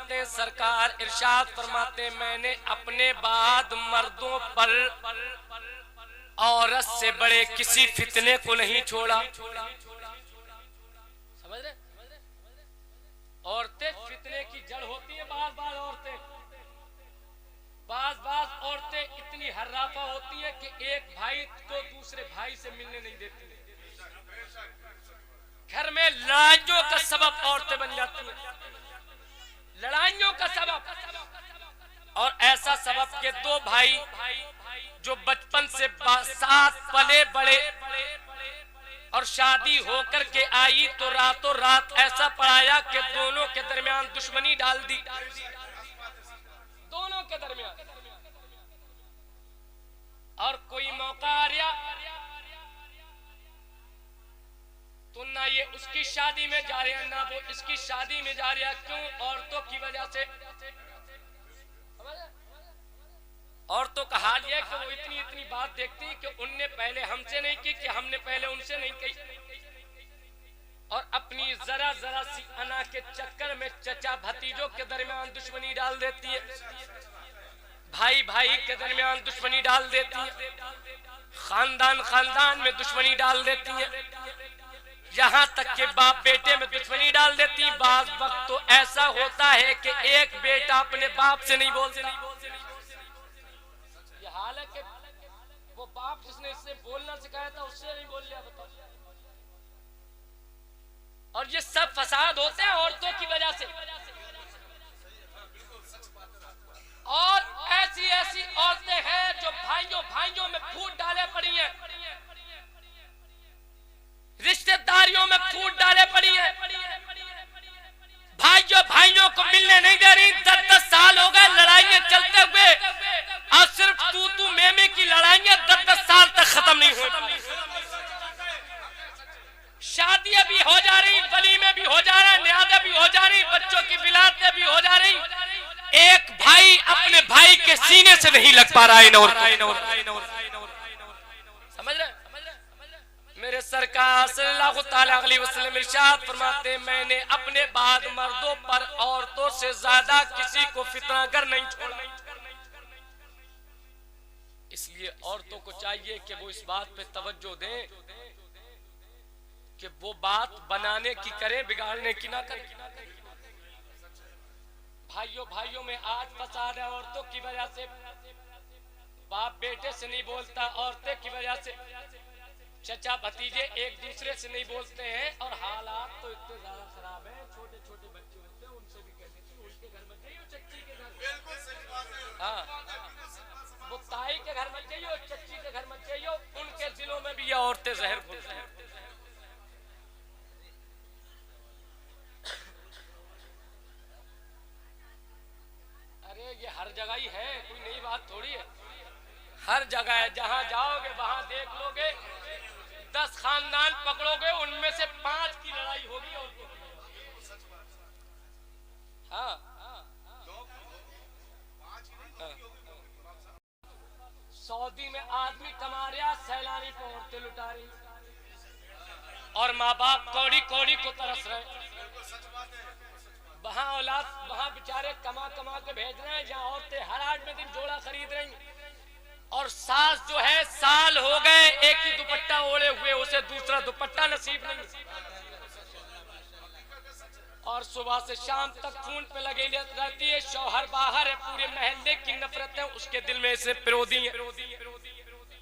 फरमाते हैं, सरकार इरशाद फरमाते हैं, मैंने अपने बाद मर्दों पर औरत से बड़े किसी फितने को नहीं छोड़ा। समझ रहे? औरतें फितने की जड़ होती है। बाज औरतें इतनी हर्राफा होती है कि एक भाई को दूसरे भाई से मिलने नहीं देती। घर में लड़ाइयों का सबब औरतें बन जाती हैं, लड़ाइयों का सबब। और ऐसा सबब के दो भाई जो बचपन से साथ पले बड़े और शादी होकर के आई तो रातों रात ऐसा पढ़ाया कि दोनों के दरमियान दुश्मनी डाल दी, दोनों के दरमियान। और कोई मौका आ रहा तो ना ये उसकी शादी में जा रहे हैं ना वो इसकी शादी में जा रहा। क्यों? औरतों की वजह से। औरतों का हाल यह कि वो इतनी इतनी बात देखती कि उनने पहले हमसे नहीं की कि हमने पहले उनसे नहीं की, और अपनी जरा जरा सी अना के चक्कर में चचा भतीजों के दरमियान दुश्मनी डाल देती है, भाई भाई के दरमियान दुश्मनी डाल देती है, खानदान खानदान में दुश्मनी डाल देती है, यहाँ तक कि बाप बेटे में दुश्मनी डाल देती है। बाज वक्त तो ऐसा होता है कि एक बेटा अपने बाप से नहीं बोलता। ये हाल है कि वो बाप जिसने इससे बोलना सिखाया था उससे नहीं बोल लिया, बताओ। और ये सब फसाद होते हैं औरतों की वजह से। और ऐसी ऐसी औरतें हैं जो भाइयों भाइयों में फूट डाले पड़ी हैं, रिश्तेदारियों में फूट डाले पड़ी हैं, भाइयों भाइयों को मिलने नहीं दे रही। 10-10 साल हो गए लड़ाइयां चलते हुए, और सिर्फ तू मैं की लड़ाइयां 10-10 साल तक खत्म नहीं हुई। शादियां भी हो जा रही, वलीमे भी हो जा रहे, न्यादे भी हो जा रही, बच्चों की विलादतें भी हो जा रही। एक भाई अपने भाई के सीने से नहीं लग पा रहा है। समझ रहे? मेरे सरकार सल्लल्लाहु ताला अलैहि वसल्लम इरशाद फरमाते हैं, मैंने अपने बाद मर्दों पर औरतों से ज्यादा किसी को फितनागर नहीं छोड़ा। इसलिए औरतों को चाहिए कि वो इस बात पे तवज्जो दें कि वो बात बनाने की करें, बिगाड़ने की ना करें। भाइयों भाइयों में आज फसाद है औरतों की वजह से। बाप बेटे से नहीं बोलता, औरतें की वजह से। चचा भतीजे एक दूसरे से नहीं बोलते हैं, और हालात तो इतने ज्यादा खराब हैं। छोटे छोटे बच्चे होते हैं, उनसे भी कहते हैं उनके घर मत जाइए, चच्ची के घर। बिल्कुल सही बात है। हाँ, वो ताई के घर मत जाइए, चच्ची के घर मत जाइए, उनके दिलों में भी ये औरतें जहर घुलती हैं। अरे ये हर जगह ही है, कोई नई बात थोड़ी है। हर जगह है, जहां जाओगे वहां देख लोगे। 10 खानदान पकड़ोगे, उनमें से 5 की लड़ाई होगी औरतों की। हाँ, सऊदी में आदमी कमा रहा, सैलानी को औरतें लुटा रही, और माँ बाप कौड़ी कौड़ी को तरस रहे। वहां औलाद वहां बेचारे कमा कमा के भेज रहे हैं, जहां औरतें हर 8वें दिन जोड़ा खरीद रही। और सास जो है, साल हो गए एक ही दुपट्टा ओढ़े हुए, उसे दूसरा दुपट्टा नसीब नहीं। और सुबह से शाम तक फोन पे लगे रहती है, शौहर बाहर है, पूरे महल्ले की नफरत है उसके दिल में से पिरोधी है।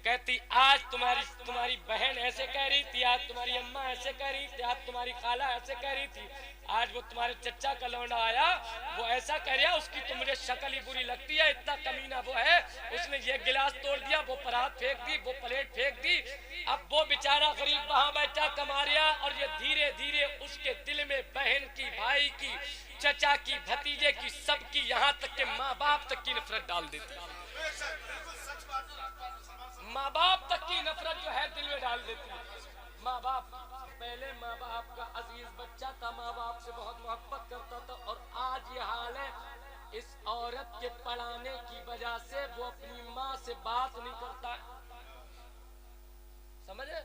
कहती आज तुम्हारी बहन ऐसे कह रही थी, आज तुम्हारी अम्मा ऐसे कह रही थी, आज तुम्हारी खाला ऐसे कह रही थी, आज वो तुम्हारे चचा का लौंडा आया वो ऐसा कह रहा, उसकी तो मुझे शक्ल ही बुरी लगती है, इतना कमीना वो है, उसने ये गिलास तोड़ दिया, वो परात फेंक दी, वो प्लेट फेंक दी। अब वो बेचारा गरीब वहां बैठा कमा रहा, और ये धीरे धीरे उसके दिल में बहन की, भाई की, चचा की, भतीजे की, सबकी, यहाँ तक के माँ बाप तक की नफरत डाल देती है। माँ बाप तक की नफरत जो है दिल में डाल देती है। माँ बाप, पहले माँ बाप का अजीज बच्चा था, माँ बाप से बहुत मोहब्बत करता था, और आज ये हाल है, इस औरत के पढ़ाने की वजह से वो अपनी माँ से बात नहीं करता। समझे?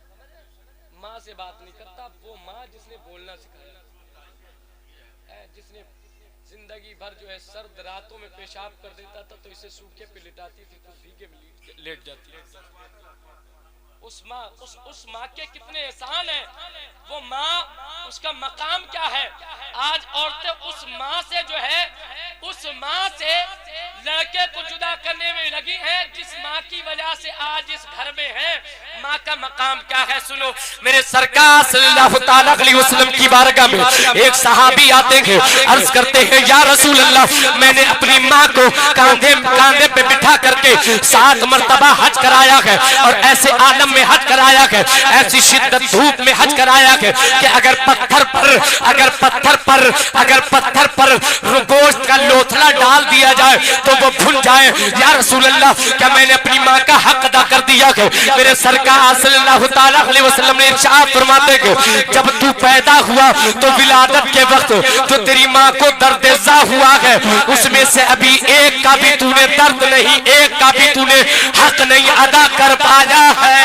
माँ से बात नहीं करता। वो माँ जिसने बोलना सिखाया, जिसने जिंदगी भर जो है सर्द रातों में पेशाब कर देता था तो इसे सूखे पे लिटाती थी तो भीगे में लेट जाती है। उस माँ के कितने एहसान है, वो माँ, उसका मकाम क्या है। आज औरतें उस माँ से जो है, उस माँ से लड़के को जुदा करने में लगी हैं जिस माँ की वजह से आज इस घर में है। माँ का मकाम क्या है सुनो। मेरे सरकार सल्लल्लाहु तआला अलैहि वसल्लम की बारगाह में एक सहाबी आते हैं, अर्ज करते हैं या रसूल अल्लाह, मैंने अपनी माँ को कांधे पे बिठा करके 7 मरतबा हज कराया है और ऐसे आलम में हज कराया है, ऐसी शिद्दत धूप में हज कराया है कि अगर पत्थर पर गोश्त का लोथड़ा डाल दिया जाए तो वो भुन जाए। या रसूल अल्लाह, क्या मैंने अपनी माँ का हक अदा कर दिया है। मेरे सरकार सल्लल्लाहु तआला अलैहि वसल्लम ने इरशाद फरमाते हैं, जब तू पैदा हुआ तो विलादत के वक्त जो तेरी माँ को दर्द ज़ा हुआ है उसमें से अभी एक का भी तूने दर्द नहीं, एक का भी तूने हक नहीं अदा कर पाया है।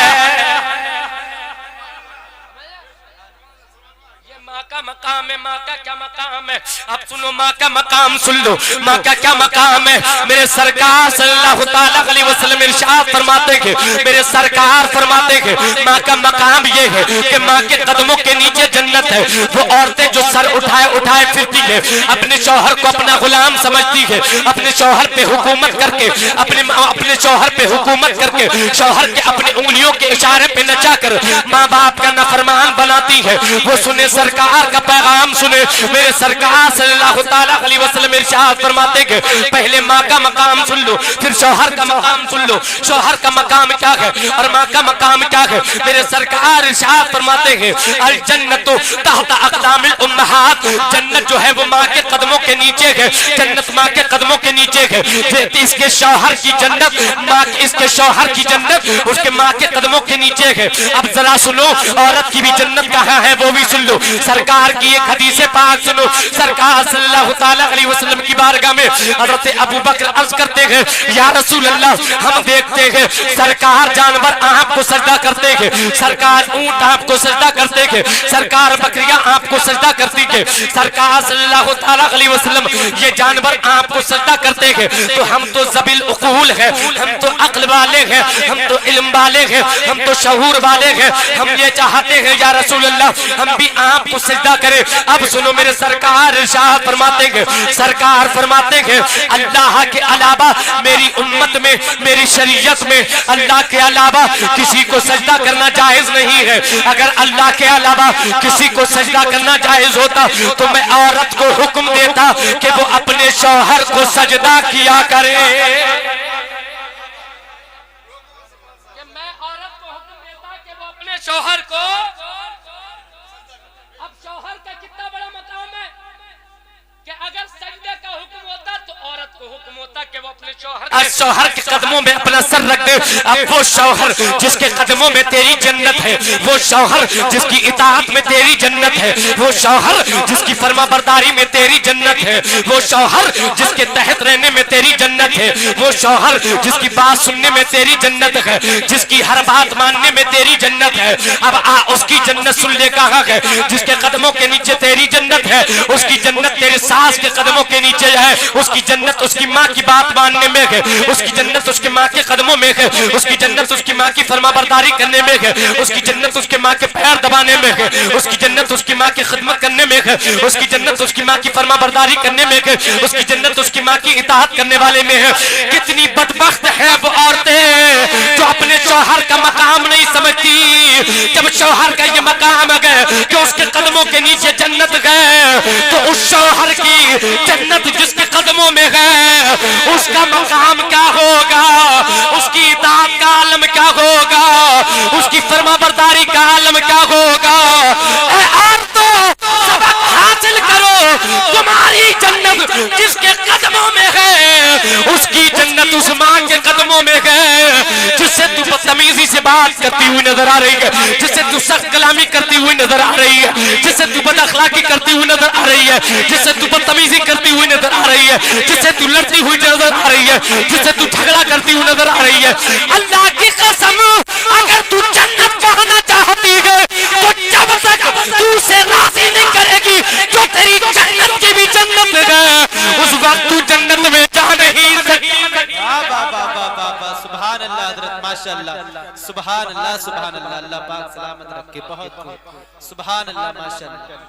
माँ का मकाम है, माँ का क्या मकाम है। अब सुनो माँ का मकाम सुन लो, माँ का क्या मकाम है। मेरे सरकार सल्लल्लाहु तआला अलैहि वसल्लम इरशाद फरमाते हैं, मेरे सरकार फरमाते हैं माँ का मकाम ये है कि माँ के कदमों के नीचे जन्नत है। वो औरतें जो सर उठाए फिरती है, अपने शौहर को अपना गुलाम समझती है, अपने शौहर पे हुकूमत करके अपने शौहर पे हुकूमत करके शौहर के अपनी उंगलियों के इशारे पे नचाकर माँ बाप का नाफरमान बनाती है, वो सुने सरकार का पैगाम सुने। मेरे सरकार सल्लल्लाहु तआला अलैहि वसल्लम इरशाद फरमाते हैं, पहले माँ का मकाम सुन लो, फिर शौहर का मकाम सुन लो। शौहर का मकाम क्या है और माँ का मकाम क्या है। मेरे सरकार इरशाद फरमाते हैं, अल जन्नतु तहत अक़दामिल उम्महात, जन्नत जो है वो माँ के कदमों के नीचे है। जन्नत माँ के कदमों के नीचे है। इसके शौहर की जन्नत, माँ इसके शौहर की जन्नत उसके माँ के कदमों के नीचे है। अब जरा सुनो, औरत की भी जन्नत कहाँ है वो भी सुन लो। सरकार की एक हदीस पाक सुनो। सरकार सल्लल्लाहु तआला अलैहि वसल्लम की बारगाह में हज़रत अबू बकर अर्ज करते हैं, या रसूल अल्लाह, हम देखते हैं सरकार जानवर आपको सजदा करते हैं, सरकार ऊंट आपको सजदा करते हैं, सरकार बकरियां आपको सजदा करती है। सरकार सल्लल्लाहु तआला अलैहि वसल्लम ये जानवर आपको सजदा करते हैं तो हम तो ज़बिल उक़ूल है, हम तो अक्ल वाले हैं, हम तो इल्म वाले हैं, हम तो शऊर वाले हैं। हम ये चाहते हैं या रसूल अल्लाह हम भी आपको सजदा करें। अब सुनो, मेरे सरकार इरशाद फरमाते हैं, सरकार फरमाते हैं, अल्लाह के अलावा मेरी उम्मत में, मेरी शरीयत में अल्लाह के अलावा किसी को सजदा करना जायज नहीं है। अगर अल्लाह के अलावा किसी को सजदा करना जायज होता तो मैं औरत को हुक्म देता कि वो अपने शौहर को सजदा किया करे। मैं औरत को हुक्म देता कि वो अपने शौहर को, अब शौहर का कितना बड़ा मकाम है कि अगर सजदे का हुक्म होता तो औरत को हुक्म होता कि वो अपने शौहर के कदमों में अपना सर रख दे। अब वो शौहर जिसके कदमों में तेरी जन्नत है, वो शौहर जिसकी इताअत में तेरी जन्नत है, वो शौहर जिसकी फरमाबरदारी में तेरी जन्नत है, वो शौहर जिसके तहत रहने में तेरी जन्नत है, वो शौहर जिसकी बात सुनने में तेरी जन्नत है, जिसकी हर बात मानने में तेरी जन्नत है। अब उसकी जन्नत सुन ले कहाँ है। जिसके कदमों के नीचे तेरी जन्नत है, उसकी जन्नत तेरे सास के कदमों के नीचे है, उसकी जन्नत उसकी माँ की बात मानने में है, उसकी जन्नत उसकी माँ के कदमों में है, उसकी जन्नत उसकी माँ की फरमाबरदारी करने में है, उसकी जन्नत उसके माँ के पैर दबाने में है, उसकी जन्नत उसकी माँ की खिदमत करने में है, उसकी जन्नत उसकी माँ की फरमाबरदारी करने में है, उसकी जन्नत उसकी माँ की इताअत करने वाले में है। कितनी बदबख्त है वो औरतें जो अपने शौहर का मकाम नहीं समझती। जब शौहर का ये मकाम है कि उसके कदमों के नीचे जन्नत गए तो उस शौहर की जन्नत जिसके कदमों में है उसका मकाम क्या होगा, उसकी इताअत का आलम क्या होगा, उसकी फरमाबरदारी का आलम क्या होगा। औरतों सबक हासिल करो, तुम्हारी जन्नत जिसके कदमों में है उसकी जन्नत उस माँ के कदमों में है जिससे तू बदतमीजी से बात करती हुई नजर आ रही है, जिससे तू सख्त कलामी करती हुई नजर आ रही है, जिससे तू बदअखलाकी करती हुई नजर आ रही है, जिससे तू बदतमीजी करती हुई नजर आ रही है, जिससे तू लड़ती हुई नजर आ रही है, जिससे तू झगड़ा करती हुई नजर आ रही है। अल्लाह की कसम, अगर तू जन्नत पाना चाहती है तो जब तक तू उसे राजी नहीं करेगी जो तेरी जन्नत की भी जन्नत है सुभान अल्लाह हजरत, माशाअल्लाह, सुभान अल्लाह, सुभान अल्लाह, अल्लाह पाक सलामत रखे, बहुत सुभान अल्लाह, माशाअल्लाह,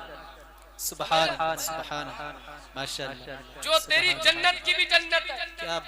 सुभान सुभान, माशाअल्लाह, जो तेरी जन्नत की भी जन्नत है। क्या